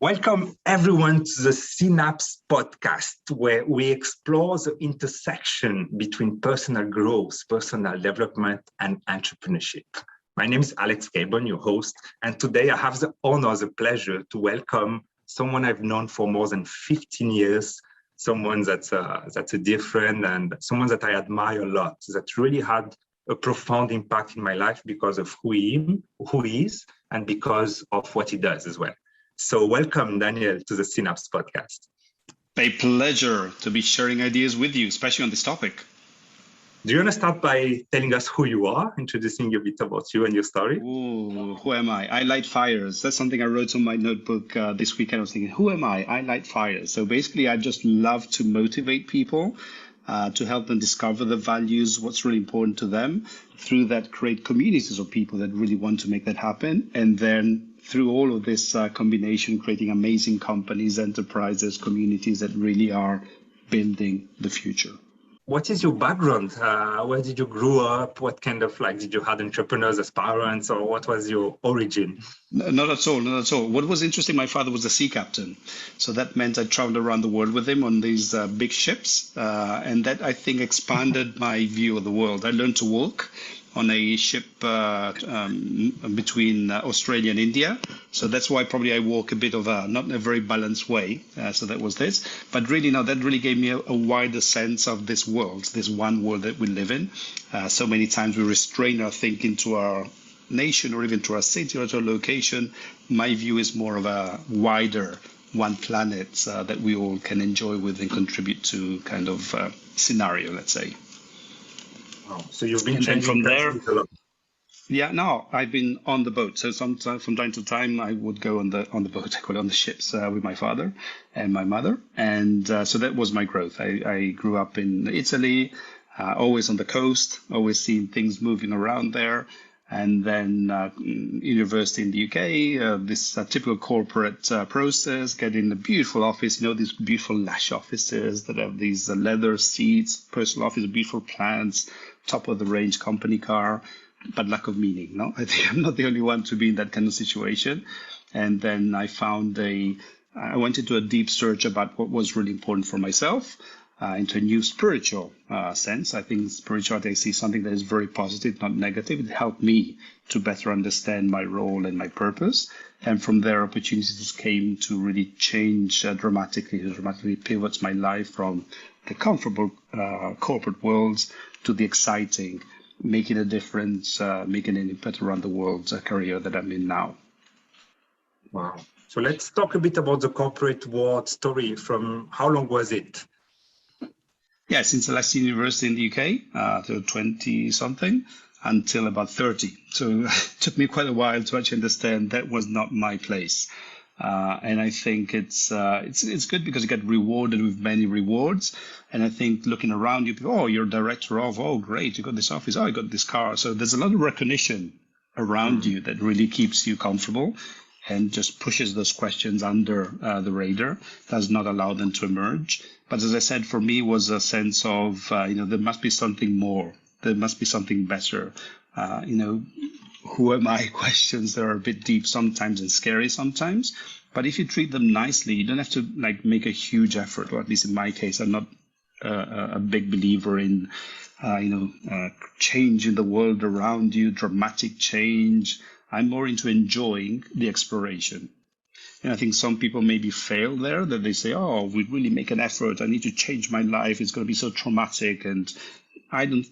Welcome everyone to the Synapse podcast, where we explore the intersection between personal growth, personal development, and entrepreneurship. My name is Alex Cabon, your host, and today I have the honor, the pleasure to welcome someone I've known for more than 15 years, someone that's a dear friend and someone that I admire a lot, that really had a profound impact in my life because of who he is, and because of what he does as well. So welcome, Daniel, to the Synapse podcast. A pleasure to be sharing ideas with you, especially on this topic. Do you want to start by telling us who you are, introducing a bit about you and your story? Ooh, who am I? I light fires. That's something I wrote on my notebook this weekend. I was thinking, who am I? I light fires. So basically, I just love to motivate people, to help them discover the values, what's really important to them. Through that, create communities of people that really want to make that happen. And then through all of this combination, creating amazing companies, enterprises, communities that really are building the future. What is your background? Where did you grow up? What kind of did you have entrepreneurs as parents, or what was your origin? Not at all, not at all. What was interesting, my father was a sea captain. So that meant I traveled around the world with him on these big ships. And that, I think, expanded my view of the world. I learned to walk on a ship between Australia and India. So that's why probably I walk a bit of not a very balanced way. So that was this. But really, no, that really gave me a wider sense of this world, this one world that we live in. So many times we restrain our thinking to our nation or even to our city or to a location. My view is more of a wider one planet that we all can enjoy with and contribute to kind of scenario, let's say. So you've been changing from there. Yeah, no, I've been on the boat. So sometimes from time to time, I would go on the boat, I call it on the ships with my father and my mother. And so that was my growth. I grew up in Italy, always on the coast, always seeing things moving around there. And then university in the UK, this typical corporate process, getting a beautiful office, these beautiful Lash offices that have these leather seats, personal office, beautiful plants, top of the range company car, but lack of meaning. No, I think I'm not the only one to be in that kind of situation. And then I went into a deep search about what was really important for myself. Into a new spiritual sense. I think spirituality, I see something that is very positive, not negative. It helped me to better understand my role and my purpose. And from there, opportunities came to really change dramatically pivot my life from the comfortable corporate worlds to the exciting, making a difference, making an impact around the world career that I'm in now. Wow. So let's talk a bit about the corporate world story. From how long was it? Yeah, since I left university in the UK, to 20-something, until about 30. So it took me quite a while to actually understand that was not my place. And I think it's good because you get rewarded with many rewards. And I think looking around you, people, oh, you're a director of, oh, great, you got this office, oh, I got this car. So there's a lot of recognition around you that really keeps you comfortable and just pushes those questions under the radar, does not allow them to emerge. But as I said, for me was a sense of, there must be something more. There must be something better. Who am I? Questions that are a bit deep sometimes and scary sometimes. But if you treat them nicely, you don't have to make a huge effort, or at least in my case, I'm not a big believer in, change in the world around you, dramatic change. I'm more into enjoying the exploration. And I think some people maybe fail there, that they say, oh, we really make an effort. I need to change my life. It's going to be so traumatic. And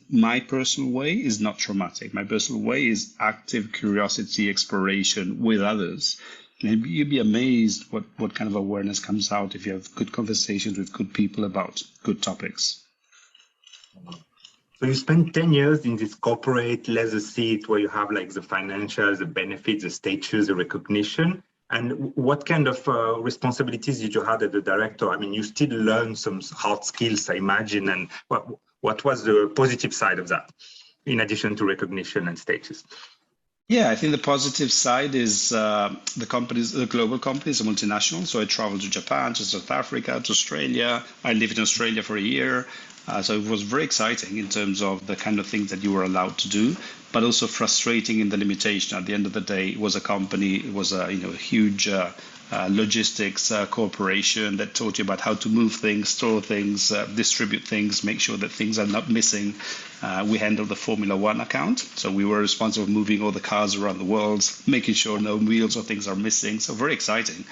my personal way is not traumatic. My personal way is active curiosity, exploration with others. And you'd be amazed what kind of awareness comes out if you have good conversations with good people about good topics. So you spent 10 years in this corporate leather seat where you have the financials, the benefits, the status, the recognition. And what kind of responsibilities did you have as a director? I mean, you still learn some hard skills, I imagine. And what was the positive side of that, in addition to recognition and status? Yeah, I think the positive side is the global companies are multinational. So I traveled to Japan, to South Africa, to Australia. I lived in Australia for a year. So it was very exciting in terms of the kind of things that you were allowed to do, but also frustrating in the limitation. At the end of the day, it was a company, it was a a huge logistics corporation that taught you about how to move things, store things, distribute things, make sure that things are not missing. We handled the Formula One account, so we were responsible for moving all the cars around the world, making sure no wheels or things are missing. So very exciting.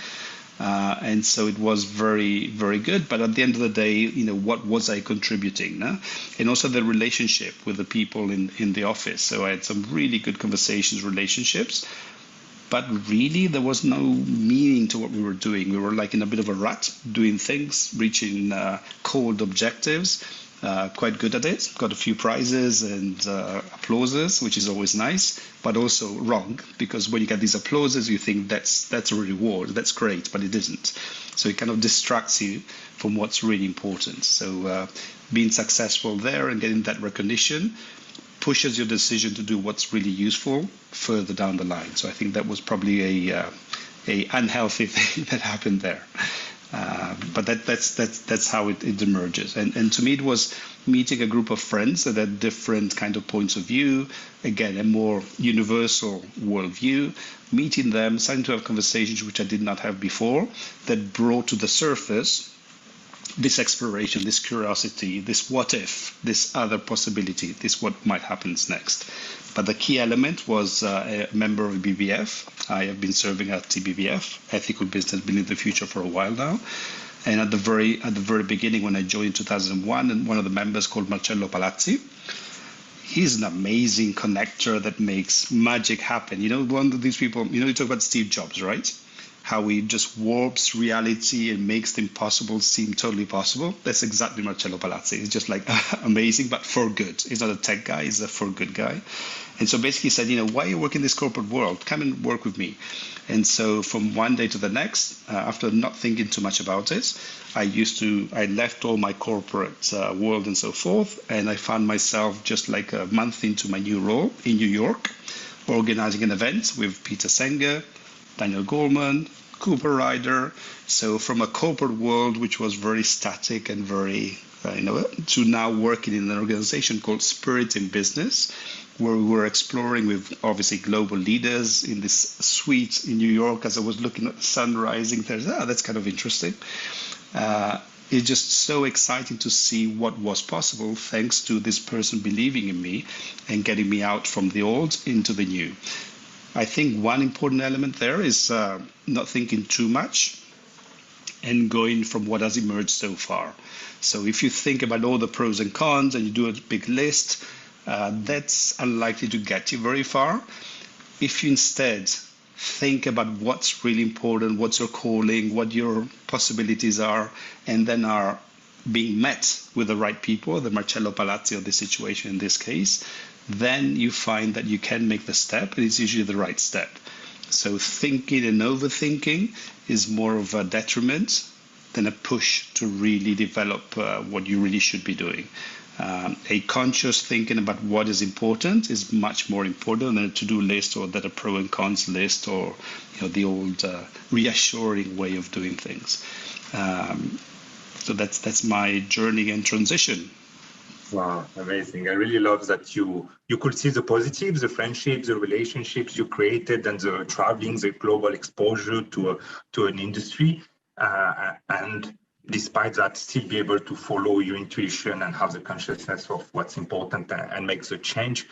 And so it was very, very good. But at the end of the day, what was I contributing? No? And also the relationship with the people in the office. So I had some really good conversations, relationships. But really, there was no meaning to what we were doing. We were like in a bit of a rut, doing things, reaching cold objectives. Quite good at it. Got a few prizes and applauses, which is always nice, but also wrong, because when you get these applauses, you think that's a reward. That's great, but it isn't. So it kind of distracts you from what's really important. So being successful there and getting that recognition pushes your decision to do what's really useful further down the line. So I think that was probably a unhealthy thing that happened there. But that's how it emerges. And to me, it was meeting a group of friends that had different kind of points of view, again, a more universal worldview, meeting them, starting to have conversations which I did not have before, that brought to the surface this exploration, this curiosity, this what if, this other possibility, this what might happen next. But the key element was a member of BBF. I have been serving at TBBF, Ethical Business Building the Future, for a while now. And at the very beginning, when I joined in 2001, and one of the members called Marcello Palazzi, he's an amazing connector that makes magic happen. One of these people, you talk about Steve Jobs, right? How he just warps reality and makes the impossible seem totally possible. That's exactly Marcello Palazzi. He's just like amazing, but for good. He's not a tech guy, he's a for good guy. And so basically he said, why are you working in this corporate world? Come and work with me. And so from one day to the next, after not thinking too much about it, I left all my corporate world and so forth, and I found myself just like a month into my new role in New York, organizing an event with Peter Senge, Daniel Goleman, Cooper Ryder. So from a corporate world, which was very static and very, to now working in an organization called Spirit in Business, where we were exploring with obviously global leaders in this suite in New York. As I was looking at the sun rising, that's kind of interesting. It's just so exciting to see what was possible thanks to this person believing in me and getting me out from the old into the new. I think one important element there is not thinking too much and going from what has emerged so far. So if you think about all the pros and cons and you do a big list, that's unlikely to get you very far. If you instead think about what's really important, what's your calling, what your possibilities are, and then are being met with the right people, the Marcello Palazzi of the situation in this case, then you find that you can make the step, and it's usually the right step. So thinking and overthinking is more of a detriment than a push to really develop what you really should be doing. A conscious thinking about what is important is much more important than a to-do list or that a pro and cons list or the old reassuring way of doing things. So that's my journey and transition. Wow, amazing. I really love that you could see the positives, the friendships, the relationships you created, and the traveling, the global exposure to an industry. And despite that, still be able to follow your intuition and have the consciousness of what's important and make the change.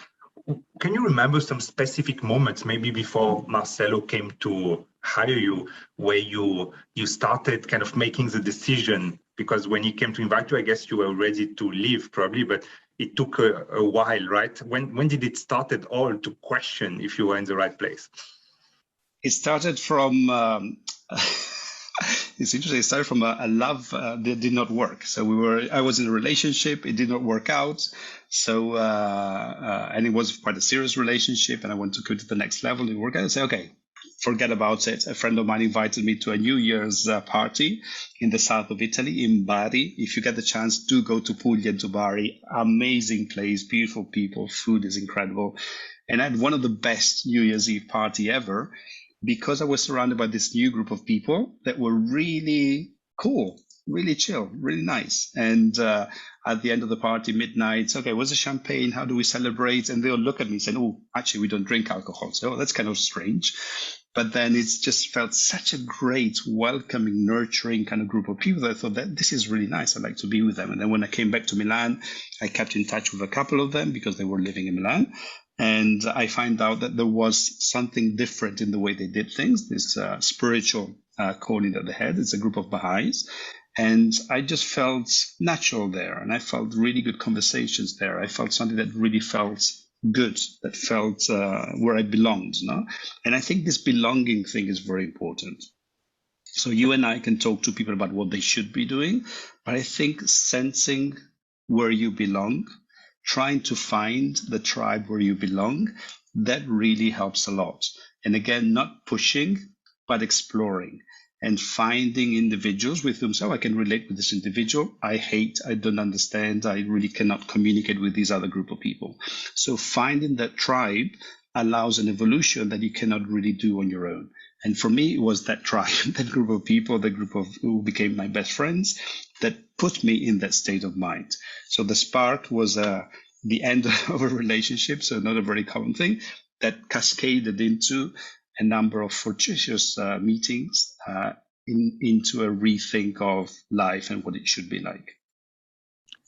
Can you remember some specific moments, maybe before Marcello came to hire you, where you started kind of making the decision? Because when he came to invite you, I guess you were ready to leave probably, but it took a while, right? When did it start at all to question if you were in the right place? It started from, it's interesting, it started from a love that did not work. So I was in a relationship, it did not work out. So, and it was quite a serious relationship, and I wanted to go to the next level and work out. I said, okay, forget about it. A friend of mine invited me to a New Year's party in the south of Italy, in Bari. If you get the chance, do go to Puglia and to Bari. Amazing place, beautiful people, food is incredible. And I had one of the best New Year's Eve party ever, because I was surrounded by this new group of people that were really cool. really chill, really nice. And at the end of the party, midnight, okay, what's the champagne? How do we celebrate? And they'll look at me saying, oh, actually, we don't drink alcohol. So that's kind of strange. But then it's just felt such a great, welcoming, nurturing kind of group of people that I thought that this is really nice. I'd like to be with them. And then when I came back to Milan, I kept in touch with a couple of them because they were living in Milan. And I find out that there was something different in the way they did things, this spiritual calling that they had. It's a group of Baha'is. And I just felt natural there. And I felt really good conversations there. I felt something that really felt good, that felt where I belonged. No? And I think this belonging thing is very important. So you and I can talk to people about what they should be doing, but I think sensing where you belong, trying to find the tribe where you belong, that really helps a lot. And again, not pushing, but exploring and finding individuals with whom, so I can relate with this individual. I don't understand. I really cannot communicate with these other group of people. So finding that tribe allows an evolution that you cannot really do on your own. And for me, it was that tribe, that group of people, the group of who became my best friends, that put me in that state of mind. So the spark was the end of a relationship, so not a very common thing, that cascaded into a number of fortuitous meetings into a rethink of life and what it should be like.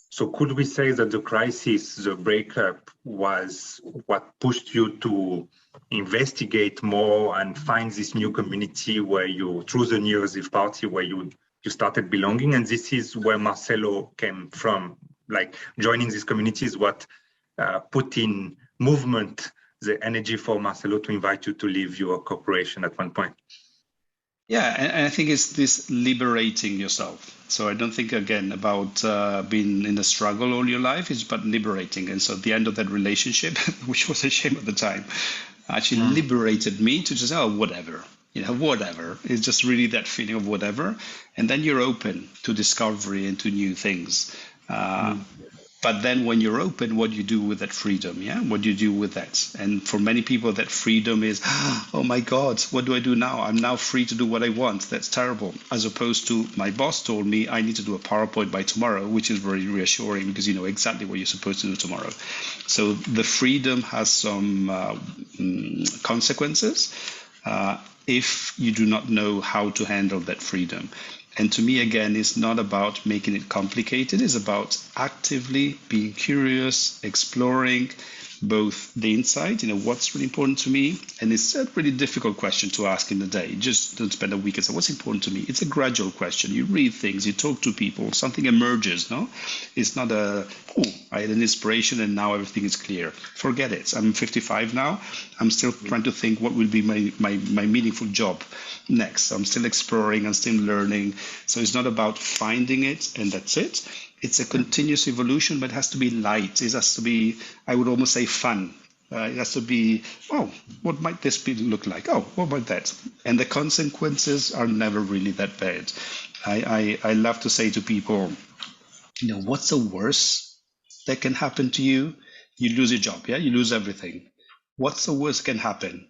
So could we say that the crisis, the breakup, was what pushed you to investigate more and find this new community where you, through the New Year's Eve party, where you started belonging? And this is where Marcelo came from. Like joining this community is what put in movement the energy for Marcelo to invite you to leave your corporation at one point. Yeah, and I think it's this liberating yourself. So I don't think, again, about being in a struggle all your life. It's about liberating. And so at the end of that relationship, which was a shame at the time, actually liberated me to just, whatever. Whatever. It's just really that feeling of whatever. And then you're open to discovery and to new things. But then when you're open, what do you do with that freedom? Yeah, what do you do with that? And for many people, that freedom is, oh my God, what do I do now? I'm now free to do what I want. That's terrible. As opposed to my boss told me I need to do a PowerPoint by tomorrow, which is very reassuring because you know exactly what you're supposed to do tomorrow. So the freedom has some consequences if you do not know how to handle that freedom. And to me, again, it's not about making it complicated. It's about actively being curious, exploring both the insight, what's really important to me. And it's a really difficult question to ask in the day. Just don't spend a week and say, what's important to me? It's a gradual question. You read things, you talk to people, something emerges, no? It's not I had an inspiration and now everything is clear. Forget it. I'm 55 now. I'm still trying to think what will be my meaningful job next. I'm still exploring, I'm still learning. So it's not about finding it and that's it. It's a continuous evolution, but it has to be light. It has to be, I would almost say, fun. It has to be, what might this look like? What about that? And the consequences are never really that bad. I love to say to people, what's the worst that can happen to you? You lose your job, yeah? You lose everything. What's the worst that can happen?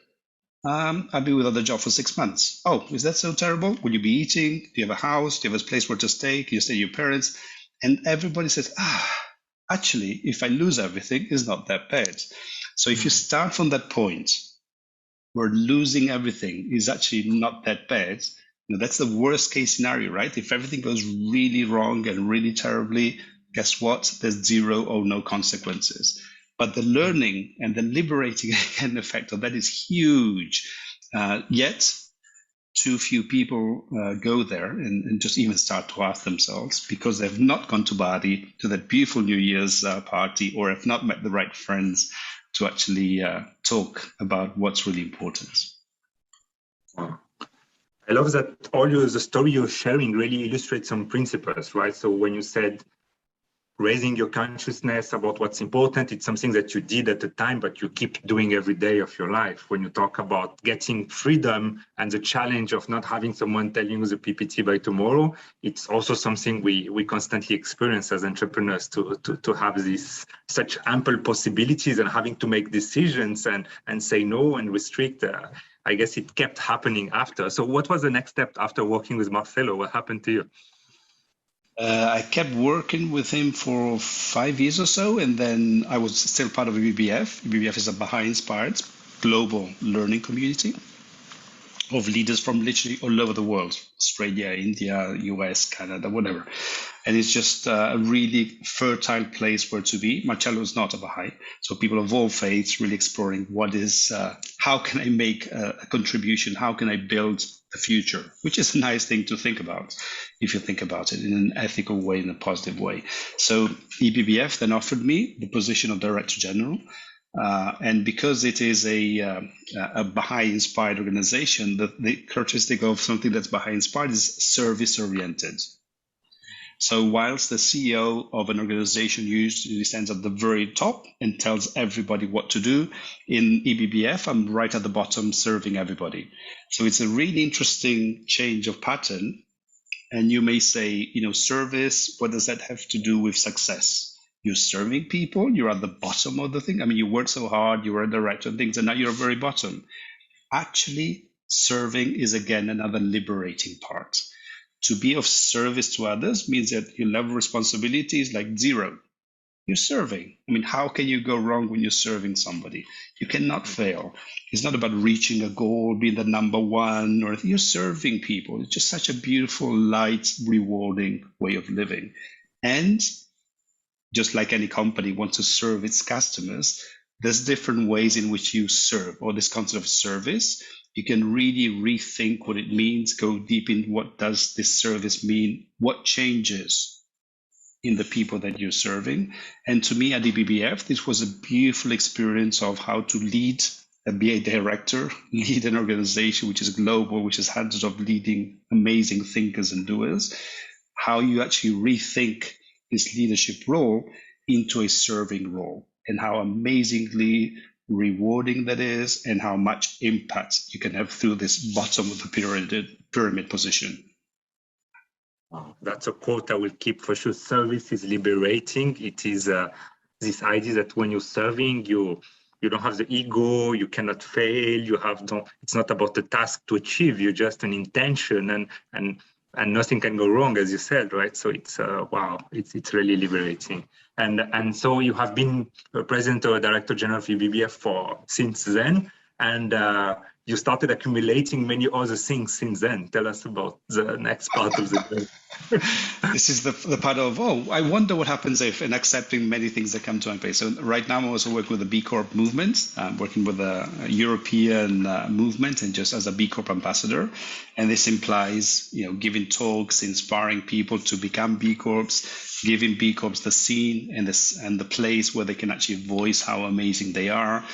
I'll be without a job for 6 months. Oh, is that so terrible? Will you be eating? Do you have a house? Do you have a place where to stay? Can you stay with your parents? And everybody says, actually, if I lose everything, it's not that bad. So if you start from that point where losing everything is actually not that bad, that's the worst case scenario, right? If everything goes really wrong and really terribly, guess what? There's zero or no consequences. But the learning and the liberating effect of that is huge. Yet, too few people go there and just even start to ask themselves because they've not gone to Bali, to that beautiful New Year's party, or have not met the right friends to actually talk about what's really important. Wow. I love that the story you're sharing really illustrates some principles, right? So when you said raising your consciousness about what's important, it's something that you did at the time, but you keep doing every day of your life. When you talk about getting freedom and the challenge of not having someone telling you the PPT by tomorrow, it's also something we constantly experience as entrepreneurs to have these such ample possibilities and having to make decisions and say no and restrict. I guess it kept happening after. So what was the next step after working with Marcelo? What happened to you? I kept working with him for 5 years or so, and then I was still part of EBBF. EBBF is a Baha'i-inspired global learning community of leaders from literally all over the world: Australia, India, US, Canada, whatever. And it's just a really fertile place where to be. Marcello is not a Baha'i, so people of all faiths really exploring how can I make a contribution? How can I build the future? Which is a nice thing to think about if you think about it in an ethical way, in a positive way. So EBBF then offered me the position of Director General. And because it is a Baha'i-inspired organization, the characteristic of something that's Baha'i-inspired is service-oriented. So whilst the CEO of an organization usually stands at the very top and tells everybody what to do, in EBBF, I'm right at the bottom serving everybody. So it's a really interesting change of pattern. And you may say, service, what does that have to do with success? You're serving people, you're at the bottom of the thing. I mean, you work so hard, you were a director and things, and now you're very bottom. Actually, serving is, again, another liberating part. To be of service to others means that your level of responsibility is like zero. You're serving. I mean, how can you go wrong when you're serving somebody? You cannot fail. It's not about reaching a goal, being the number one, or you're serving people. It's just such a beautiful, light, rewarding way of living. And just like any company wants to serve its customers, there's different ways in which you serve, or this concept of service. You can really rethink what it means, go deep in what does this service mean, what changes in the people that you're serving. And to me at EBBF, this was a beautiful experience of how to lead, be a director, lead an organization which is global, which has hundreds of leading amazing thinkers and doers, how you actually rethink this leadership role into a serving role, and how amazingly rewarding that is, and how much impact you can have through this bottom of the pyramid position. Wow, that's a quote I will keep for sure. Service is liberating. It is this idea that when you're serving, you don't have the ego, you cannot fail, it's not about the task to achieve, you're just an intention, and nothing can go wrong, as you said, right? So it's wow, it's really liberating. And so you have been president or director general of EBBF since then, and you started accumulating many other things since then. Tell us about the next part of the day. This is the part of, I wonder what happens if, and accepting many things that come to my place. So right now I'm also working with the B Corp movement. I'm working with the European movement and just as a B Corp ambassador. And this implies, giving talks, inspiring people to become B Corps, giving B Corps the scene and the place where they can actually voice how amazing they are.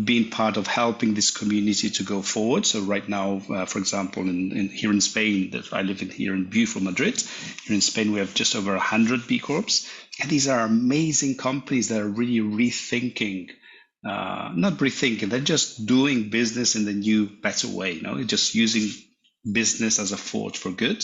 Being part of helping this community to go forward. So right now, for example, here in Spain, I live here in beautiful Madrid. Here in Spain, we have just over 100 B Corps. And these are amazing companies that are really rethinking, not rethinking, they're just doing business in the new, better way. Just using business as a force for good,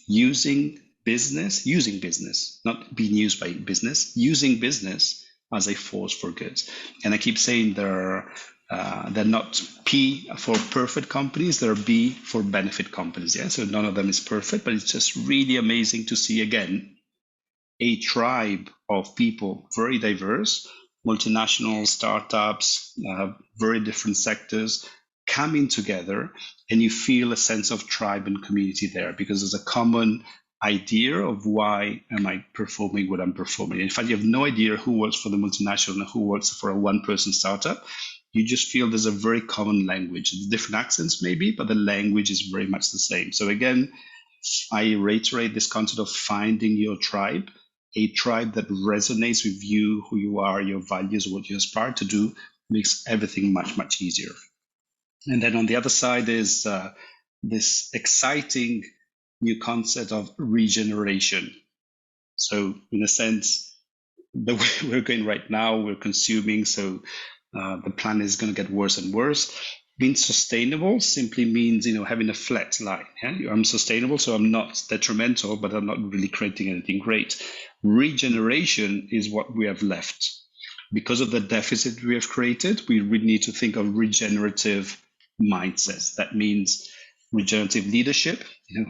using business, not being used by business, using business as a force for good. And I keep saying they're not P for perfect companies, they're B for benefit companies. Yeah, so none of them is perfect, but it's just really amazing to see again a tribe of people, very diverse, multinational startups, very different sectors, coming together, and you feel a sense of tribe and community there because there's a common idea of why am I performing what I'm performing. In fact, you have no idea who works for the multinational and who works for a one-person startup. You just feel there's a very common language. Different accents maybe, but the language is very much the same. So again, I reiterate this concept of finding your tribe, a tribe that resonates with you, who you are, your values, what you aspire to do, makes everything much, much easier. And then on the other side is this exciting new concept of regeneration. So in a sense, the way we're going right now, we're consuming, so the planet is going to get worse and worse. Being sustainable simply means, having a flat line. Yeah? I'm sustainable, so I'm not detrimental, but I'm not really creating anything great. Regeneration is what we have left. Because of the deficit we have created, we really need to think of regenerative mindsets. That means regenerative leadership.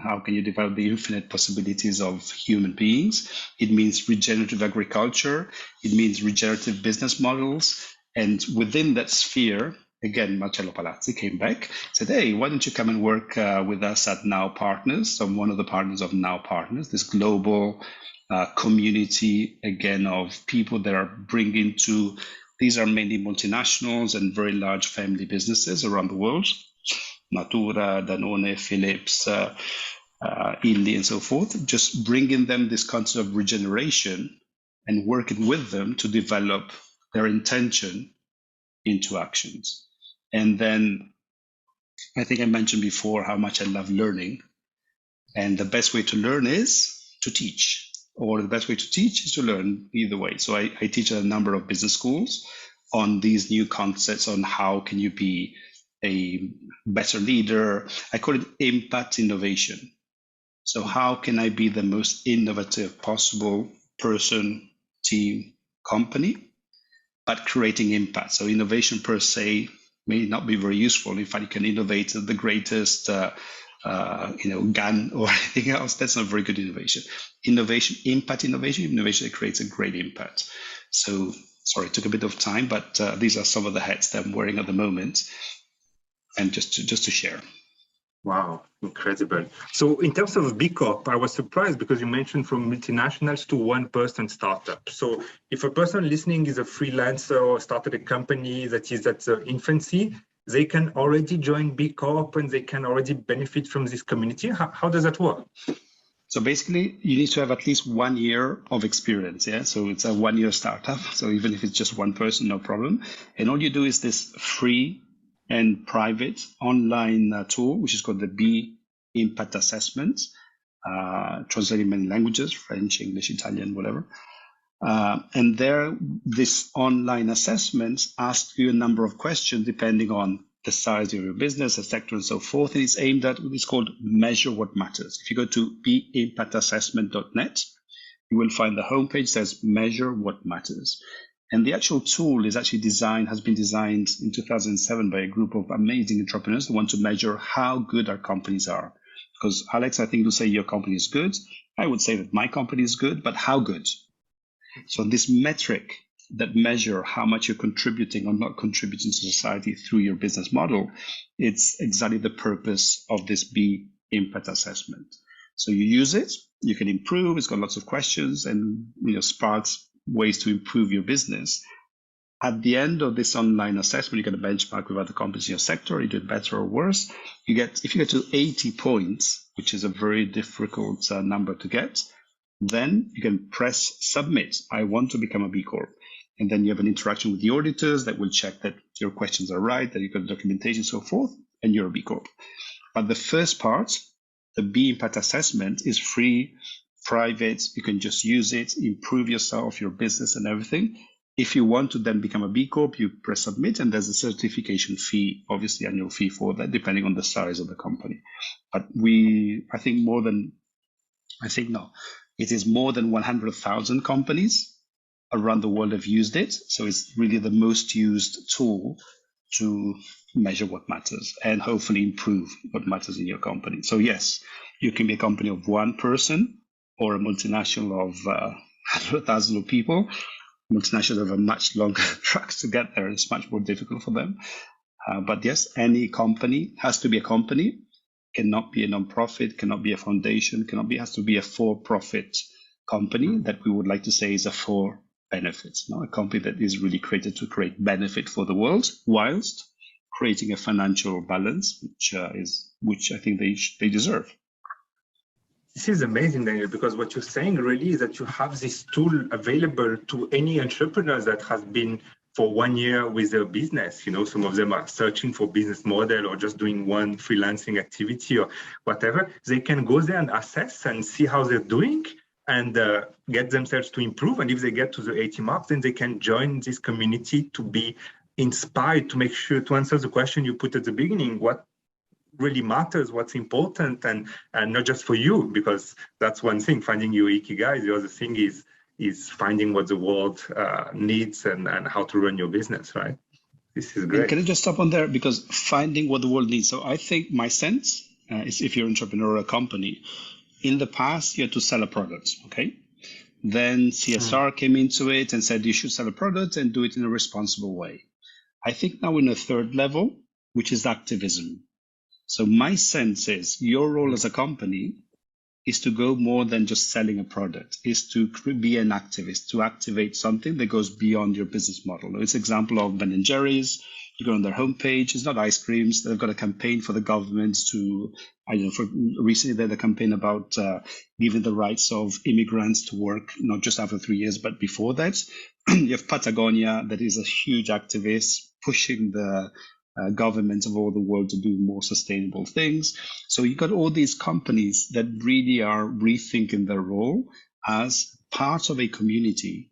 How can you develop the infinite possibilities of human beings? It means regenerative agriculture. It means regenerative business models. And within that sphere, again, Marcello Palazzi came back, said, hey, why don't you come and work with us at Now Partners? So I'm one of the partners of Now Partners, this global community, again, of people that are bringing to, these are mainly multinationals and very large family businesses around the world, Natura, Danone, Philips, Illy, and so forth, just bringing them this concept of regeneration and working with them to develop their intention into actions. And then I think I mentioned before how much I love learning. And the best way to learn is to teach, or the best way to teach is to learn, either way. So I teach at a number of business schools on these new concepts on how can you be a better leader. I call it impact innovation. So how can I be the most innovative possible person, team, company, but creating impact? So innovation per se may not be very useful. In fact, you can innovate the greatest gun or anything else. That's not very good innovation. Innovation that creates a great impact. So sorry, it took a bit of time, but these are some of the hats that I'm wearing at the moment. And just to share. Wow, incredible. So in terms of B Corp, I was surprised because you mentioned from multinationals to one-person startup. So if a person listening is a freelancer or started a company that is at the infancy, they can already join B Corp and they can already benefit from this community. How does that work? So basically, you need to have at least 1 year of experience. Yeah. So it's a 1 year startup. So even if it's just one person, no problem. And all you do is this free and private online tool, which is called the B Impact Assessment, translated in many languages, French, English, Italian, whatever. And there, this online assessment asks you a number of questions depending on the size of your business, the sector, and so forth. And it's aimed at what is called measure what matters. If you go to bimpactassessment.net, you will find the homepage says measure what matters. And the actual tool is actually has been designed in 2007 by a group of amazing entrepreneurs who want to measure how good our companies are. Because Alex, I think you'll say your company is good. I would say that my company is good, but how good? So this metric that measure how much you're contributing or not contributing to society through your business model, it's exactly the purpose of this B Impact Assessment. So you use it, you can improve. It's got lots of questions and sparks ways to improve your business. At the end of this online assessment, you get a benchmark with other companies in your sector. You do it better or worse. If you get to 80 points, which is a very difficult number to get, then you can press submit. I want to become a B Corp. And then you have an interaction with the auditors that will check that your questions are right, that you've got the documentation, so forth, and you're a B Corp. But the first part, the B Impact Assessment, is free, private. You can just use it, improve yourself, your business, and everything. If you want to then become a B Corp, you press submit, and there's a certification fee, obviously annual fee for that, depending on the size of the company. But it is more than 100,000 companies around the world have used it. So it's really the most used tool to measure what matters and hopefully improve what matters in your company. So yes, you can be a company of one person or a multinational of 100,000 people. Multinationals have a much longer track to get there. It's much more difficult for them. But yes, any company has to be a company, cannot be a non-profit, cannot be a foundation, has to be a for-profit company that we would like to say is a for benefits, a company that is really created to create benefit for the world whilst creating a financial balance, which I think they deserve. This is amazing, Daniel, because what you're saying really is that you have this tool available to any entrepreneur that has been for 1 year with their business. Some of them are searching for business model or just doing one freelancing activity or whatever. They can go there and assess and see how they're doing and get themselves to improve. And if they get to the 80 marks, then they can join this community to be inspired, to make sure to answer the question you put at the beginning, what really matters, what's important, and not just for you, because that's one thing, finding your ikigai. The other thing is finding what the world needs and how to run your business, right? This is great. And can I just stop on there? Because finding what the world needs. So I think my sense is if you're an entrepreneur or a company. In the past, you had to sell a product, okay? Then CSR came into it and said you should sell a product and do it in a responsible way. I think now we're in a third level, which is activism. So my sense is your role as a company is to go more than just selling a product, is to be an activist, to activate something that goes beyond your business model. It's an example of Ben & Jerry's. You go on their homepage, it's not ice creams. They've got a campaign for the government to, recently they had a campaign about giving the rights of immigrants to work, not just after 3 years, but before that. You have Patagonia, that is a huge activist pushing the governments of all the world to do more sustainable things. So you've got all these companies that really are rethinking their role as part of a community,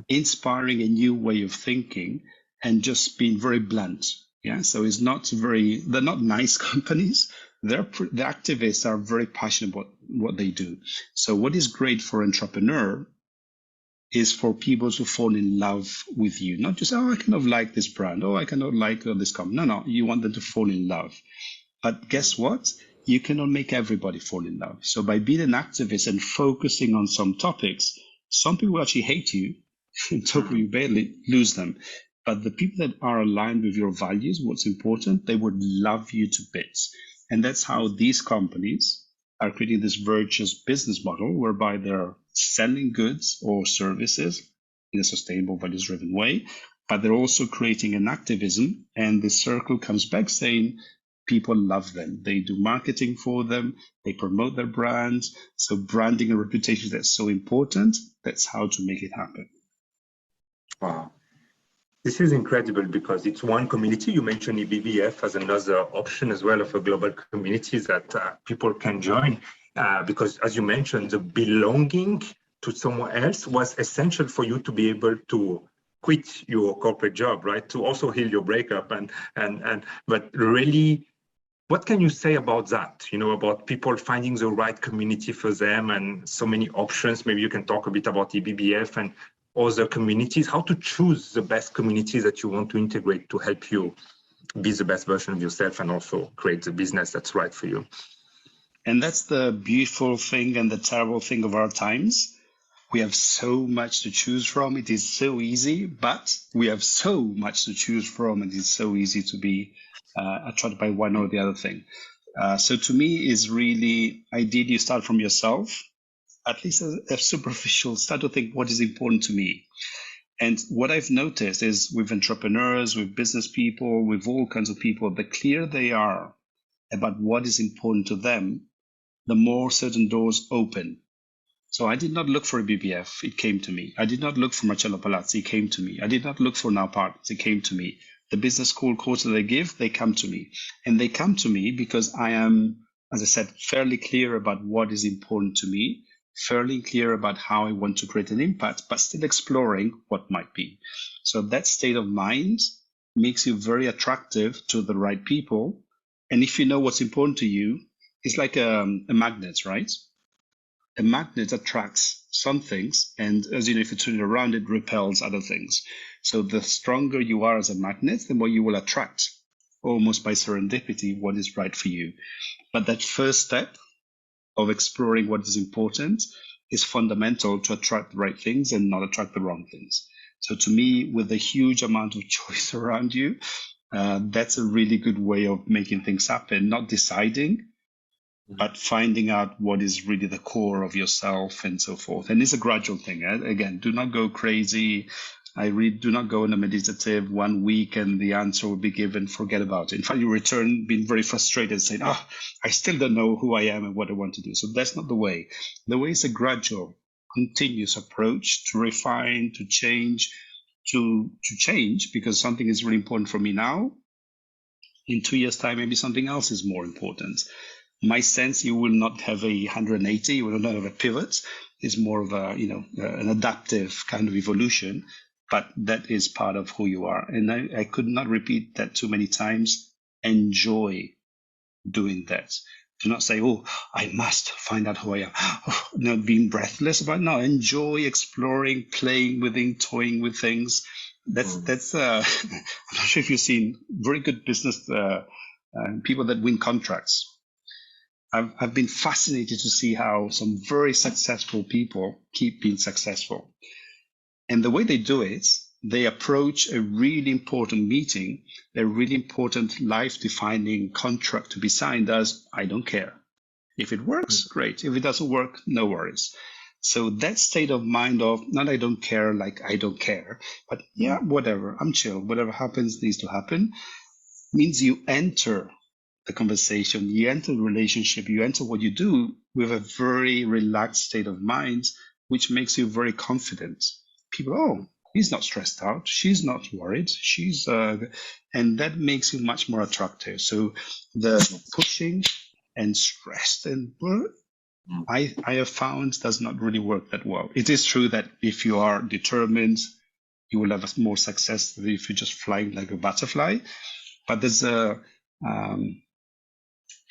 inspiring a new way of thinking and just being very blunt. Yeah. So it's not they're not nice companies. The activists are very passionate about what they do. So what is great for entrepreneur is for people to fall in love with you, not just, I kind of like this brand, I kind of like this company. No, you want them to fall in love. But guess what? You cannot make everybody fall in love. So by being an activist and focusing on some topics, some people will actually hate you until you barely lose them. But the people that are aligned with your values, what's important, they would love you to bits. And that's how these companies are creating this virtuous business model whereby they're selling goods or services in a sustainable, values-driven way, but they're also creating an activism, and the circle comes back saying people love them. They do marketing for them. They promote their brands. So branding and reputation, that's so important. That's how to make it happen. Wow. This is incredible because it's one community. You mentioned EBBF as another option as well of a global community that people can join. Because as you mentioned, the belonging to someone else was essential for you to be able to quit your corporate job, right? To also heal your breakup but really, what can you say about that? About people finding the right community for them and so many options. Maybe you can talk a bit about EBBF and other communities, how to choose the best communities that you want to integrate to help you be the best version of yourself and also create the business that's right for you. And that's the beautiful thing and the terrible thing of our times. We have so much to choose from. It is so easy, but we have so much to choose from. And it's so easy to be attracted by one or the other thing. So to me, is really ideally you start from yourself, at least a superficial, start to think what is important to me. And what I've noticed is with entrepreneurs, with business people, with all kinds of people, the clearer they are about what is important to them, the more certain doors open. So I did not look for a BBF, it came to me. I did not look for Marcello Palazzi, it came to me. I did not look for Now Partners, it came to me. The business school courses that they give, they come to me. And they come to me because I am, as I said, fairly clear about what is important to me, fairly clear about how I want to create an impact, but still exploring what might be. So that state of mind makes you very attractive to the right people. And if you know what's important to you, it's like a magnet, right? A magnet attracts some things, and as you know, if you turn it around, it repels other things. So the stronger you are as a magnet, the more you will attract, almost by serendipity, what is right for you. But that first step of exploring what is important is fundamental to attract the right things and not attract the wrong things. So to me, with a huge amount of choice around you, that's a really good way of making things happen, not deciding, but finding out what is really the core of yourself and so forth. And it's a gradual thing. Again, do not go crazy. I really do not go in a meditative 1 week and the answer will be given, forget about it. In fact, you return being very frustrated, saying, I still don't know who I am and what I want to do. So that's not the way. The way is a gradual, continuous approach to refine, to change, to change, because something is really important for me now. In 2 years' time, maybe something else is more important. My sense, you will not have a 180, you will not have a pivot. It's more of a, an adaptive kind of evolution, but that is part of who you are. And I could not repeat that too many times. Enjoy doing that. Do not say, I must find out who I am. Not being breathless about it. No, enjoy exploring, playing with things, toying with things. That's I'm not sure if you've seen very good business people that win contracts. I've been fascinated to see how some very successful people keep being successful. And the way they do it, they approach a really important meeting, a really important life-defining contract to be signed as, I don't care. If it works, great. If it doesn't work, no worries. So that state of mind of not I don't care, like I don't care, but yeah, whatever, I'm chill. Whatever happens needs to happen, means you enter the conversation, you enter the relationship, you enter what you do with a very relaxed state of mind, which makes you very confident. People, oh, he's not stressed out, she's not worried, and that makes you much more attractive. So the pushing and stressed and I have found does not really work that well. It is true that if you are determined, you will have more success than if you're just flying like a butterfly. But there's a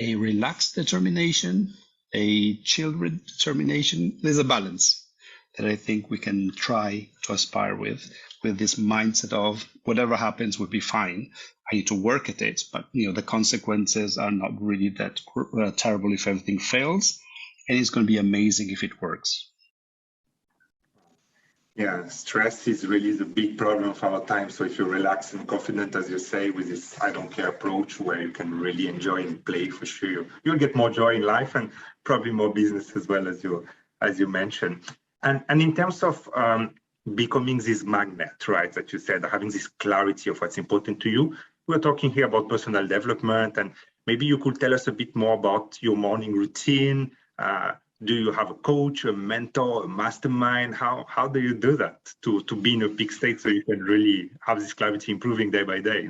relaxed determination, a chilled determination. There's a balance that I think we can try to aspire with this mindset of whatever happens will be fine. I need to work at it, but the consequences are not really that terrible if everything fails, and it's going to be amazing if it works. Yeah, stress is really the big problem of our time. So if you're relaxed and confident, as you say, with this I don't care approach where you can really enjoy and play, for sure, you'll get more joy in life and probably more business as well, as you mentioned. And in terms of becoming this magnet, right, that you said, having this clarity of what's important to you, we're talking here about personal development, and maybe you could tell us a bit more about your morning routine. Do you have a coach, a mentor, a mastermind? How do you do that to be in a peak state so you can really have this clarity improving day by day?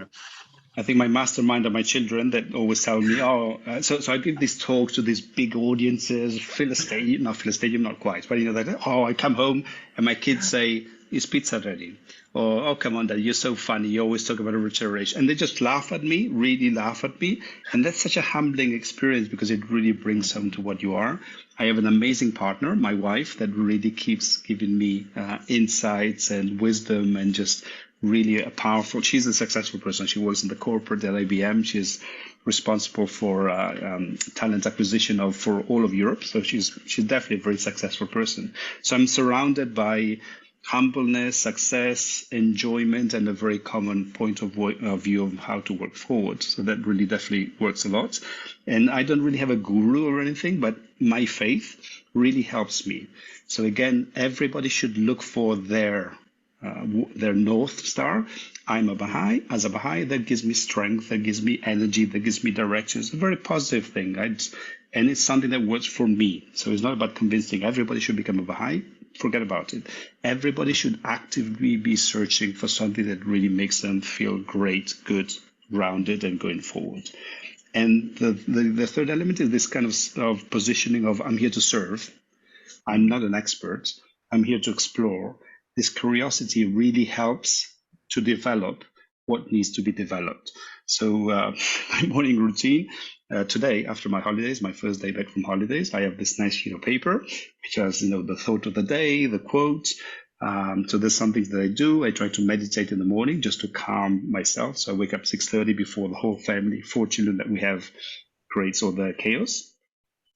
I think my mastermind are my children that always tell me, so I give these talks to these big audiences, fill a stadium, not quite, but I come home and my kids say, is pizza ready? Or, oh, come on, Dad, you're so funny. You always talk about a regeneration. And they just laugh at me, really laugh at me. And that's such a humbling experience because it really brings them to what you are. I have an amazing partner, my wife, that really keeps giving me insights and wisdom and just really a powerful. She's a successful person. She works in the corporate at IBM. She's responsible for talent acquisition for all of Europe. So she's definitely a very successful person. So I'm surrounded by humbleness, success, enjoyment, and a very common point of view of how to work forward. So that really definitely works a lot. And I don't really have a guru or anything, but my faith really helps me. So again, everybody should look for their North Star. I'm a Baha'i. As a Baha'i, that gives me strength, that gives me energy, that gives me direction. It's a very positive thing. And it's something that works for me. So it's not about convincing everybody should become a Baha'i. Forget about it. Everybody should actively be searching for something that really makes them feel great, good, rounded, and going forward. And the third element is this kind of positioning of I'm here to serve. I'm not an expert. I'm here to explore. This curiosity really helps to develop what needs to be developed. So my morning routine, today, after my holidays, my first day back from holidays, I have this nice sheet of paper, which has, the thought of the day, the quote. So there's some things that I do. I try to meditate in the morning just to calm myself. So I wake up 6:30 before the whole family, 4 children that we have, creates all the chaos.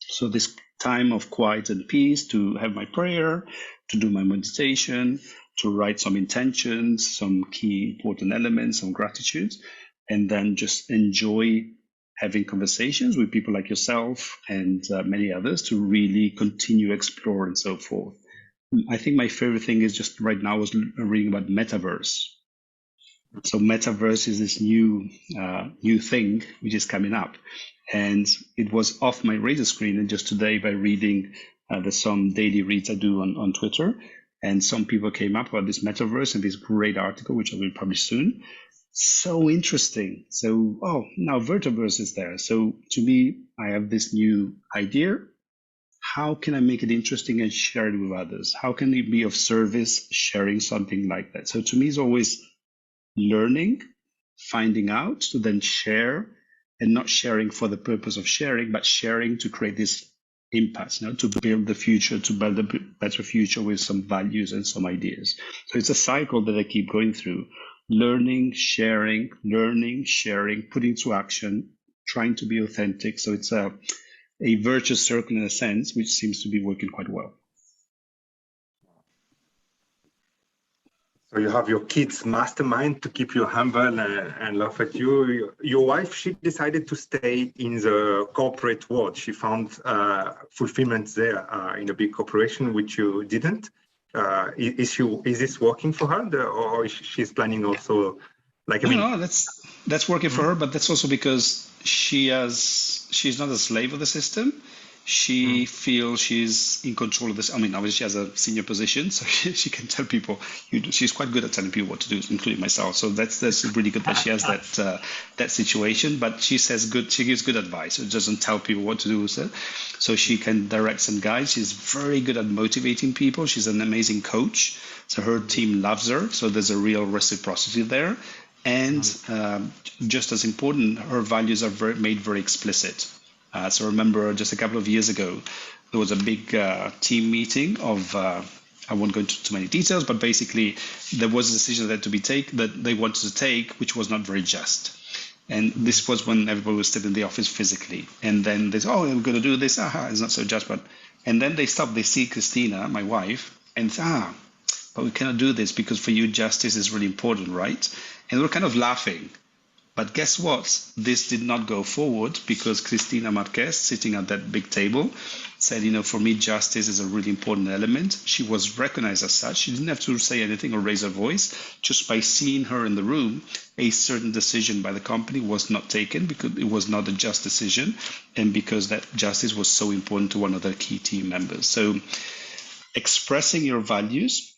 So this time of quiet and peace to have my prayer, to do my meditation, to write some intentions, some key important elements, some gratitude, and then just enjoy having conversations with people like yourself and many others to really continue explore and so forth. I think my favorite thing is just right now was reading about metaverse. So metaverse is this new thing which is coming up, and it was off my radar screen. And just today, by reading some daily reads I do on Twitter, and some people came up about this metaverse and this great article which I will publish soon. So interesting. So now Vertiverse is there. So to me, I have this new idea. How can I make it interesting and share it with others? How can it be of service sharing something like that? So to me, it's always learning, finding out to then share, and not sharing for the purpose of sharing, but sharing to create this impact, to build the future, to build a better future with some values and some ideas. So it's a cycle that I keep going through. Learning, sharing, putting to action, trying to be authentic. So a virtuous circle in a sense, which seems to be working quite well. So you have your kids' mastermind to keep you humble and laugh at you. Your wife, she decided to stay in the corporate world. She found fulfillment there in a big corporation, which you didn't. Is this working for her, or she's planning also? Like, I mean, no, that's working for her, but that's also because she's not a slave of the system. She feels she's in control of this. I mean, obviously she has a senior position, so she can tell people. She's quite good at telling people what to do, including myself. So that's really good that she has that situation. But she gives good advice. It doesn't tell people what to do. So she can direct and guide. She's very good at motivating people. She's an amazing coach. So her team loves her. So there's a real reciprocity there. And just as important, her values are made very explicit. So remember, just a couple of years ago, there was a big team meeting of, I won't go into too many details, but basically there was a decision that they wanted to take, which was not very just. And this was when everybody was still in the office physically. And then they said, oh, we're going to do this. It's not so just. And then they stop. They see Christina, my wife, and say, but we cannot do this because for you, justice is really important, right? And we're kind of laughing. But guess what? This did not go forward because Cristina Marquez, sitting at that big table, said, for me, justice is a really important element. She was recognized as such. She didn't have to say anything or raise her voice. Just by seeing her in the room, a certain decision by the company was not taken because it was not a just decision and because that justice was so important to one of the key team members. So expressing your values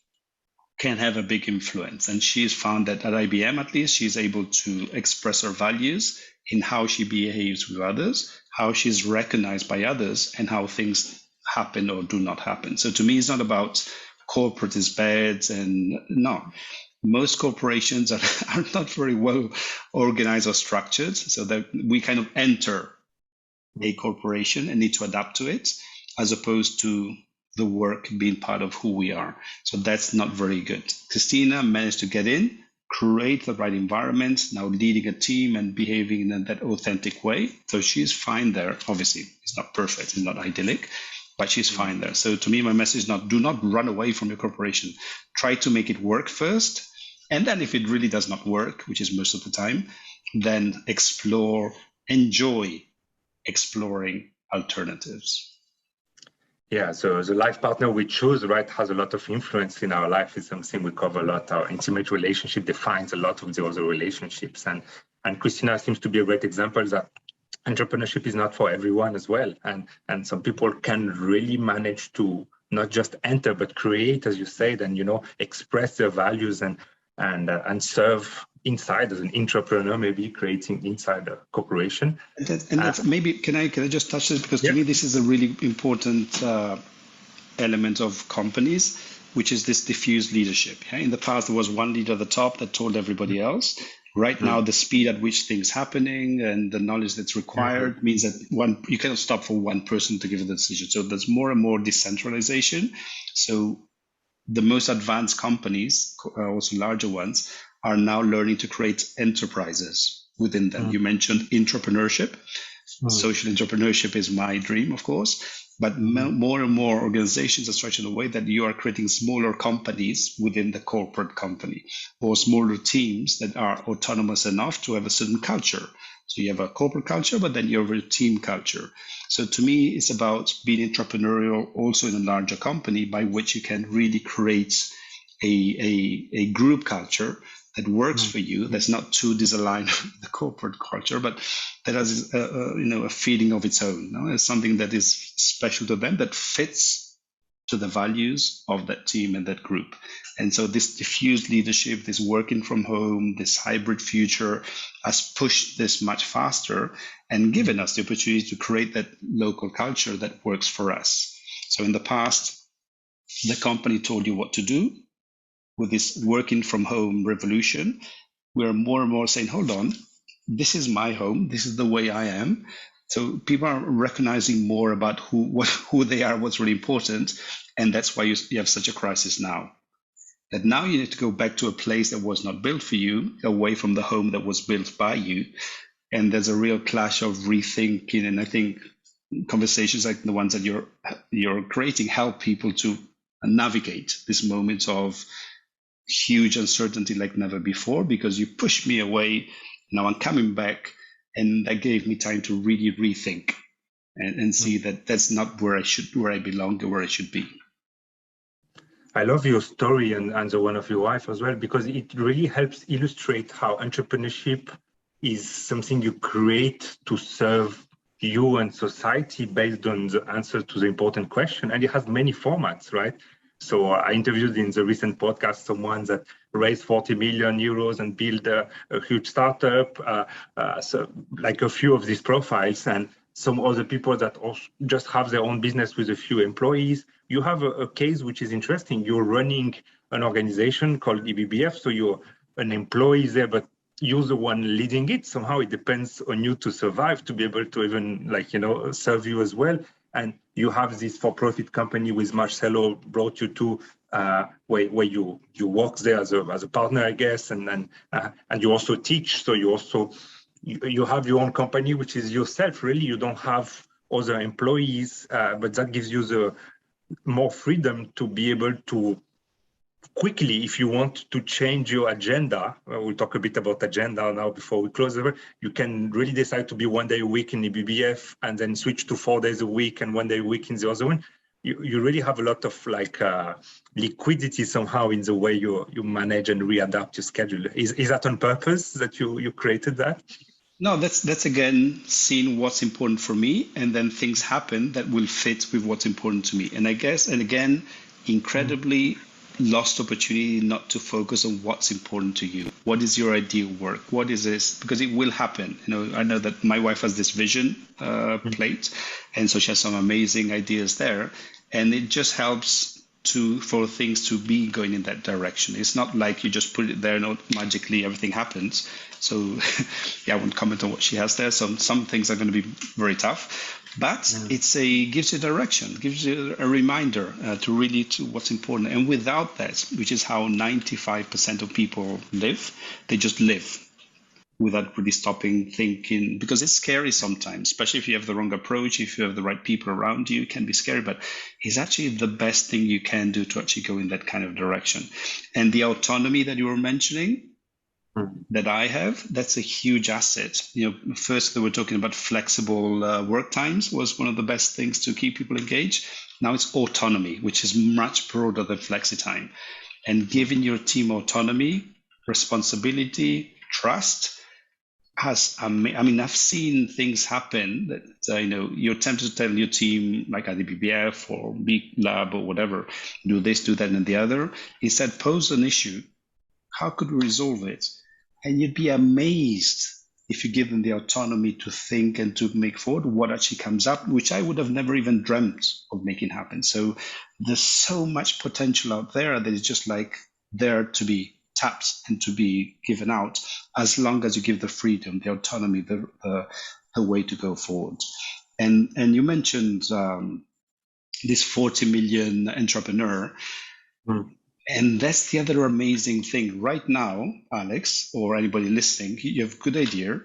can have a big influence. And she's found that at IBM, at least, she's able to express her values in how she behaves with others, how she's recognized by others, and how things happen or do not happen. So to me, it's not about corporate is bad and no. Most corporations are not very well organized or structured, so that we kind of enter a corporation and need to adapt to it, as opposed to the work being part of who we are. So that's not very good. Christina managed to get in, create the right environment, now leading a team and behaving in that authentic way. So she's fine there. Obviously, it's not perfect, it's not idyllic, but she's fine there. So to me, my message is do not run away from your corporation. Try to make it work first. And then if it really does not work, which is most of the time, then enjoy exploring alternatives. Yeah, so the life partner we choose, right, has a lot of influence in our life. It's something we cover a lot. Our intimate relationship defines a lot of the other relationships. And Christina seems to be a great example that entrepreneurship is not for everyone as well. And some people can really manage to not just enter, but create, as you said, and, express their values and serve inside as an entrepreneur, maybe creating inside a corporation. That's maybe can I just touch this, because to me this is a really important element of companies, which is this diffused leadership. In the past, there was one leader at the top that told everybody else. Right now, the speed at which things happening and the knowledge that's required means that you cannot stop for one person to give a decision. So there's more and more decentralization. So the most advanced companies, also larger ones, are now learning to create enterprises within them. You mentioned entrepreneurship. Social entrepreneurship is my dream, of course, but more and more organizations are structured in a way that you are creating smaller companies within the corporate company, or smaller teams that are autonomous enough to have a certain culture. So you have a corporate culture, but then you have a team culture. So to me, it's about being entrepreneurial also in a larger company, by which you can really create a group culture that works for you, that's not too disaligned with the corporate culture, but that has a feeling of its own. It's something that is special to them, that fits to the values of that team and that group. And so this diffused leadership, this working from home, this hybrid future has pushed this much faster and given us the opportunity to create that local culture that works for us. So in the past, the company told you what to do. With this working from home revolution, we're more and more saying, hold on, this is my home, this is the way I am. So people are recognizing more about who they are, what's really important. And that's why you have such a crisis now. That now you need to go back to a place that was not built for you, away from the home that was built by you. And there's a real clash of rethinking. And I think conversations like the ones that you're creating help people to navigate this moment of huge uncertainty like never before, because you pushed me away. Now I'm coming back, and that gave me time to really rethink and see that that's not where I belong or where I should be. I love your story and the one of your wife as well, because it really helps illustrate how entrepreneurship is something you create to serve you and society based on the answer to the important question. And it has many formats, right? So I interviewed in the recent podcast someone that raised 40 million euros and built a huge startup. So like a few of these profiles, and some other people that also just have their own business with a few employees. You have a case which is interesting. You're running an organization called EBBF, so you're an employee there, but you're the one leading it. Somehow it depends on you to survive, to be able to even serve you as well. And you have this for-profit company with Marcelo brought you to where you work there as a partner, I guess, and you also teach. So you have your own company, which is yourself. Really, you don't have other employees, but that gives you the more freedom to be able to quickly, if you want to change your agenda, we'll talk a bit about agenda now before we close. You can really decide to be 1 day a week in the BBF and then switch to 4 days a week and 1 day a week in the other one. You really have a lot of liquidity somehow in the way you manage and readapt your schedule. Is that on purpose that you created that? No, that's again seeing what's important for me, and then things happen that will fit with what's important to me. And I guess, and again, incredibly lost opportunity not to focus on what's important to you. What is your ideal work? What is this? Because it will happen. I know that my wife has this vision plate, and so she has some amazing ideas there, and it just helps for things to be going in that direction. It's not like you just put it there and magically everything happens. So yeah, I won't comment on what she has there. Some things are going to be very tough, but gives you direction, gives you a reminder to what's important. And without that, which is how 95% of people live, they just live without really stopping thinking, because it's scary sometimes, especially if you have the wrong approach, if you have the right people around you, it can be scary, but it's actually the best thing you can do to actually go in that kind of direction. And the autonomy that you were mentioning, that I have, that's a huge asset. First they were talking about flexible work times was one of the best things to keep people engaged. Now it's autonomy, which is much broader than flexi time. And giving your team autonomy, responsibility, trust, I've seen things happen that, you're tempted to tell your team, like at the BBF or Big Lab or whatever, do this, do that, and the other. Instead, pose an issue. How could we resolve it? And you'd be amazed if you give them the autonomy to think and to make forward what actually comes up, which I would have never even dreamt of making happen. So there's so much potential out there that is just there to be tapped and to be given out, as long as you give the freedom, the autonomy, the way to go forward. And you mentioned this 40 million entrepreneur. And that's the other amazing thing. Right now, Alex, or anybody listening, you have a good idea.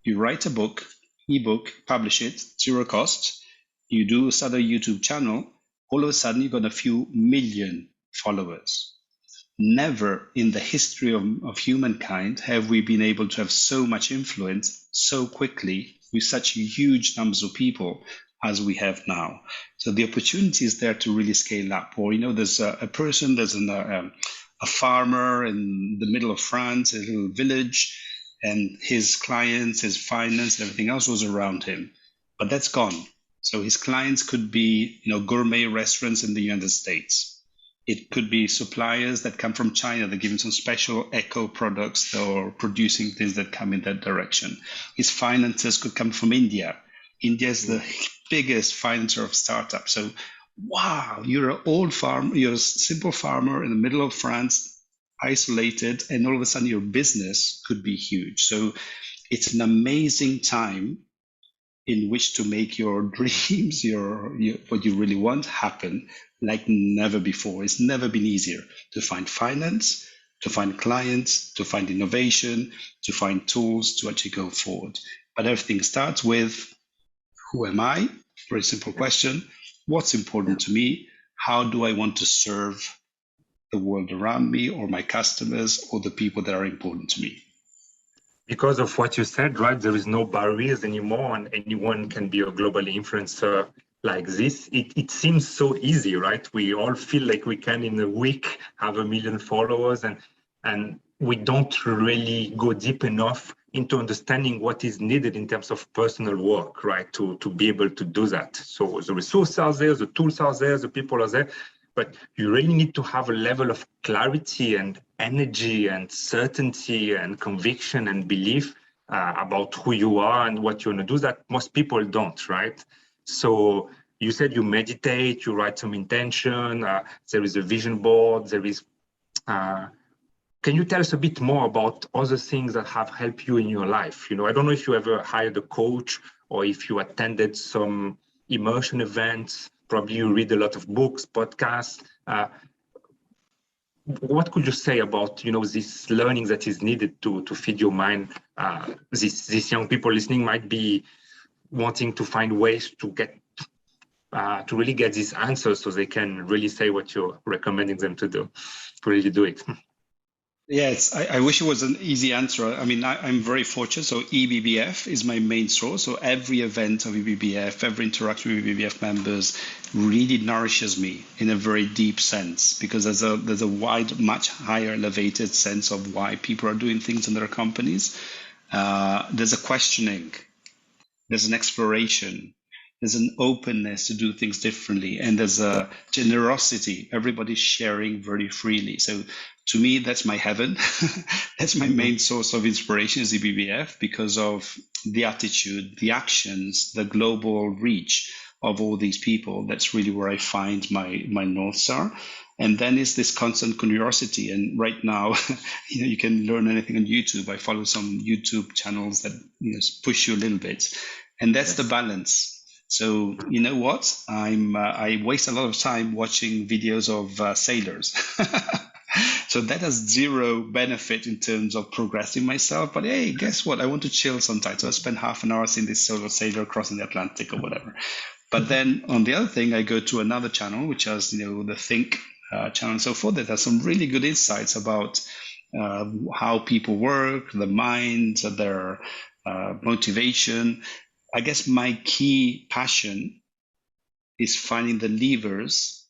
You write a book, ebook, publish it, zero cost. You start a YouTube channel. All of a sudden, you've got a few million followers. Never in the history of humankind have we been able to have so much influence so quickly with such huge numbers of people as we have now. So the opportunity is there to really scale up. Or, there's a person, there's a farmer in the middle of France, a little village, and his clients, his finance, and everything else was around him. But that's gone. So his clients could be, gourmet restaurants in the United States. It could be suppliers that come from China that give him some special eco products or producing things that come in that direction. His finances could come from India. India is the biggest financer of startups. So, wow, you're an old farmer, you're a simple farmer in the middle of France, isolated, and all of a sudden your business could be huge. So it's an amazing time in which to make your dreams, your what you really want happen like never before. It's never been easier to find finance, to find clients, to find innovation, to find tools to actually go forward. But everything starts with Who am I? Very simple question. What's important to me? How do I want to serve the world around me, or my customers, or the people that are important to me? Because of what you said, right? There is no barriers anymore, and anyone can be a global influencer like this. It seems so easy, right? We all feel like we can in a week have 1 million followers, and we don't really go deep enough into understanding what is needed in terms of personal work, right? To be able to do that. So the resources are there, the tools are there, the people are there, but you really need to have a level of clarity and energy and certainty and conviction and belief about who you are and what you want to do that most people don't, right? So you said you meditate, you write some intention, there is a vision board, there is... can you tell us a bit more about other things that have helped you in your life? You know, I don't know if you ever hired a coach or if you attended some immersion events. Probably you read a lot of books, podcasts. What could you say about, you know, this learning that is needed to feed your mind? These young people listening might be wanting to find ways to get to really get these answers so they can really say what you're recommending them to do, to really do it. Yes, I wish it was an easy answer. I mean, I'm very fortunate. So EBBF is my main source. So every event of EBBF, every interaction with EBBF members really nourishes me in a very deep sense, because there's a wide, much higher elevated sense of why people are doing things in their companies. There's a questioning, there's an exploration, there's an openness to do things differently, and there's a generosity. Everybody's sharing very freely. So to me, that's my heaven. That's my main source of inspiration is EBBF, because of the attitude, the actions, the global reach of all these people. That's really where I find my North Star. And then is this constant curiosity. And right now, you know, you can learn anything on YouTube. I follow some YouTube channels that, you know, push you a little bit. And that's the balance. So you know what? I waste a lot of time watching videos of sailors. So that has zero benefit in terms of progressing myself. But hey, guess what? I want to chill sometimes. So I spend half an hour seeing this solo sailor crossing the Atlantic or whatever. But then on the other thing, I go to another channel, which has, you know, the Think channel and so forth, that has some really good insights about how people work, the mind, their motivation. I guess my key passion is finding the levers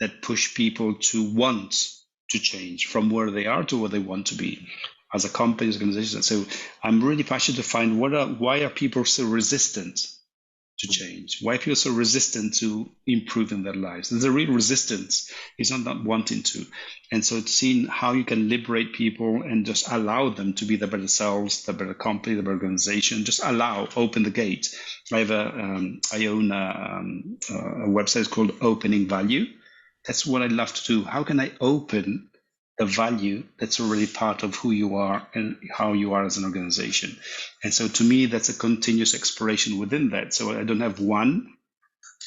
that push people to want to change from where they are to where they want to be as a company, as an organization. So I'm really passionate to find why are people so resistant to change? Why are people so resistant to improving their lives? There's a real resistance. It's not wanting to. And so it's seeing how you can liberate people and just allow them to be the better selves, the better company, the better organization. Just open the gate. I own a website called Opening Value. That's what I love to do. How can I open the value that's already part of who you are and how you are as an organization? And so to me, that's a continuous exploration within that. So I don't have one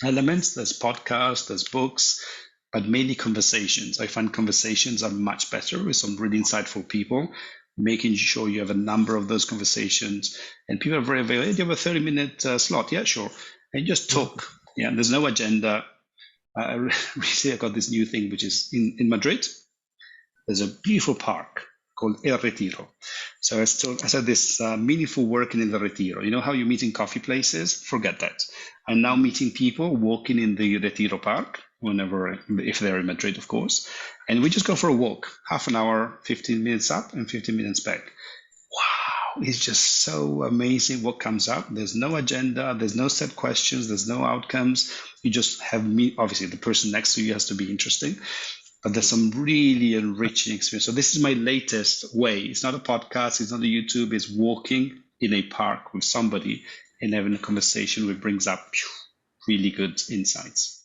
element. There's podcasts, there's books, but mainly conversations. I find conversations are much better with some really insightful people, making sure you have a number of those conversations. And people are very available. Hey, do you have a 30-minute slot? Yeah, sure. And you just talk. Yeah, there's no agenda. Recently, I got this new thing, which is in Madrid. There's a beautiful park called El Retiro. So I said this meaningful working in the Retiro. You know how you meet in coffee places? Forget that. I'm now meeting people walking in the Retiro Park, if they're in Madrid, of course. And we just go for a walk, half an hour, 15 minutes up and 15 minutes back. Wow, it's just so amazing what comes up. There's no agenda, there's no set questions, there's no outcomes. You just have me. Obviously, the person next to you has to be interesting. But there's some really enriching experience. So this is my latest way. It's not a podcast, it's not a YouTube, it's walking in a park with somebody and having a conversation which brings up really good insights.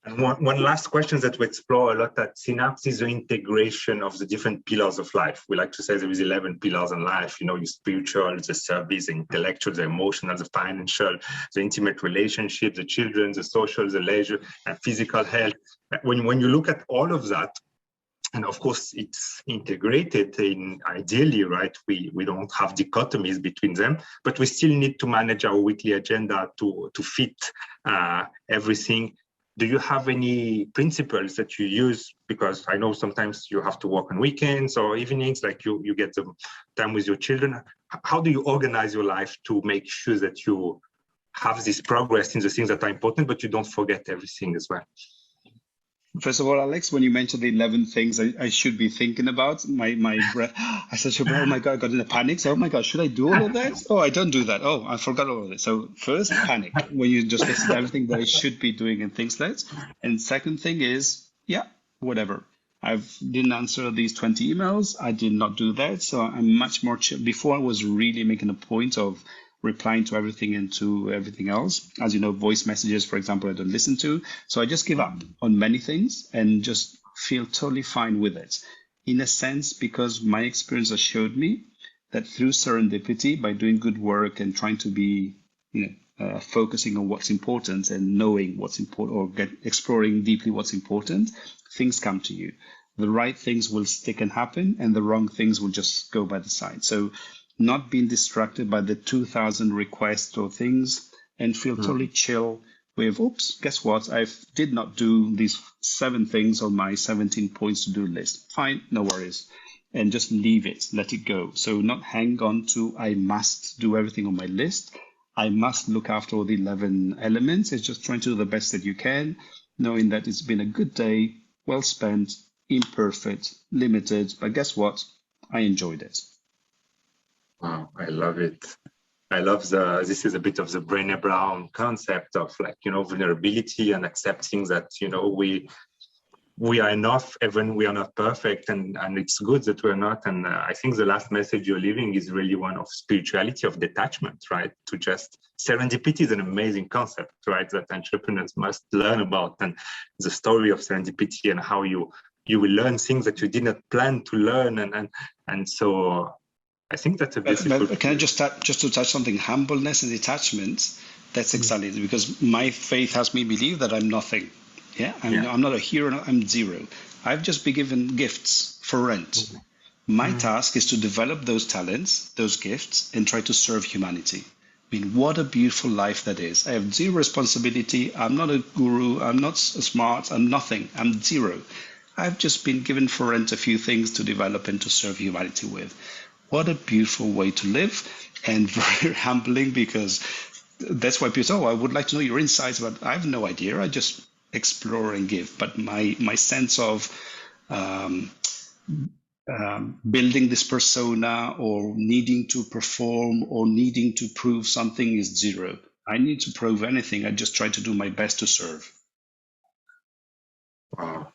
And one last question that we explore a lot at Synapse is the integration of the different pillars of life. We like to say there is 11 pillars in life, you know, the spiritual, the service, the intellectual, the emotional, the financial, the intimate relationship, the children, the social, the leisure, and physical health. When you look at all of that, And of course, it's integrated in ideally, right? We don't have dichotomies between them, but we still need to manage our weekly agenda to fit everything. Do you have any principles that you use? Because I know sometimes you have to work on weekends or evenings, like you get the time with your children. How do you organize your life to make sure that you have this progress in the things that are important, but you don't forget everything as well? First of all, Alex, when you mentioned the 11 things I should be thinking about, my breath, I said, oh my God, I got in a panic. So, oh my God, should I do all of that? Oh, I don't do that. Oh, I forgot all of it. So first, panic when you just listed everything that I should be doing and things like that. And second thing is, yeah, whatever. I didn't answer these 20 emails. I did not do that. So I'm much more chill. Before I was really making a point of replying to everything and to everything else. As you know, voice messages, for example, I don't listen to. So I just give up on many things and just feel totally fine with it. In a sense, because my experience has showed me that through serendipity, by doing good work and trying to be, focusing on what's important and knowing what's important or exploring deeply what's important, things come to you. The right things will stick and happen and the wrong things will just go by the side. So not being distracted by the 2,000 requests or things and feel totally chill with, oops, guess what? I did not do these 7 things on my 17 points to do list. Fine, no worries. And just leave it, let it go. So not hang on to, I must do everything on my list. I must look after all the 11 elements. It's just trying to do the best that you can, knowing that it's been a good day, well spent, imperfect, limited. But guess what? I enjoyed it. Wow, I love it. I love this is a bit of the Brené Brown concept of vulnerability and accepting that, we are enough, even we are not perfect, and it's good that we're not. And I think the last message you're leaving is really one of spirituality, of detachment, right? To just serendipity is an amazing concept, right? That entrepreneurs must learn about, and the story of serendipity and how you will learn things that you did not plan to learn, and so. I think that's a beautiful. But can I just to touch something? Humbleness and detachment. That's exactly it, because my faith has me believe that I'm nothing. Yeah, I'm not a hero. I'm zero. I've just been given gifts for rent. My task is to develop those talents, those gifts, and try to serve humanity. I mean, what a beautiful life that is. I have zero responsibility. I'm not a guru. I'm not smart. I'm nothing. I'm zero. I've just been given for rent a few things to develop and to serve humanity with. What a beautiful way to live, and very humbling, because that's why people say, oh, I would like to know your insights, but I have no idea. I just explore and give. But my sense of building this persona or needing to perform or needing to prove something is zero. I need to prove anything. I just try to do my best to serve. Wow.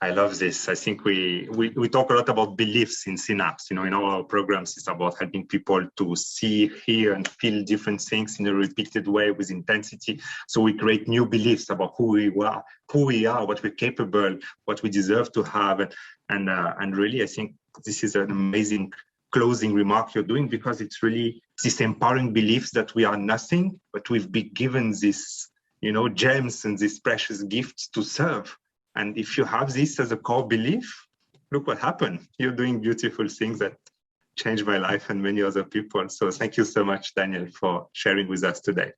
I love this. I think we talk a lot about beliefs in Synapse. In our programs, it's about helping people to see, hear, and feel different things in a repeated way with intensity. So we create new beliefs about who we are, what we're capable, what we deserve to have, and really, I think this is an amazing closing remark you're doing, because it's really this empowering beliefs that we are nothing, but we've been given this, gems and these precious gifts to serve. And if you have this as a core belief, look what happened. You're doing beautiful things that changed my life and many other people. So thank you so much, Daniel, for sharing with us today.